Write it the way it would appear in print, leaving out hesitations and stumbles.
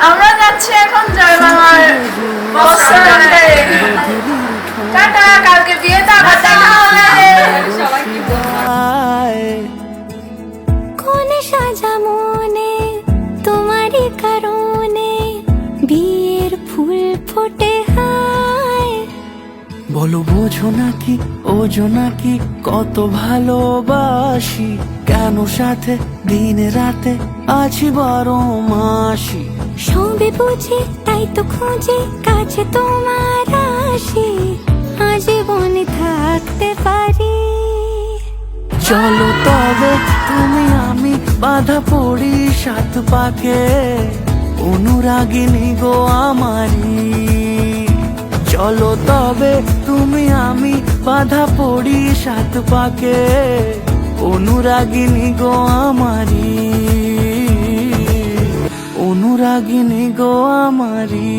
আমরা যাচ্ছি এখন জয়মামার বস্ত্রালঙ্কারে। টাটা, কালকে বিয়েতে আবার দেখা হবে। কোন সাজা মনে তোমারই কারণে বিয়ের ফুল ফোটে হায়। বলো বোঝো নাকি ওজো নাকি কত ভালোবাসি, কেন সাথে দিন রাতে আছি 12 মাসি। সবে বুঝি তাই তো খুঁজে কাছে তোমার আসি, আজীবনে থাকতে পারি। চলো তবে তুমি আমি বাধা পড়ি 7 পাকে, অনুরাগিনী গো আমারি। চলো তবে তুমি আমি বাধা পড়ি 7 পাকে, অনুরাগিনী গো আমারি, অনুরাগিনী গো আমারি।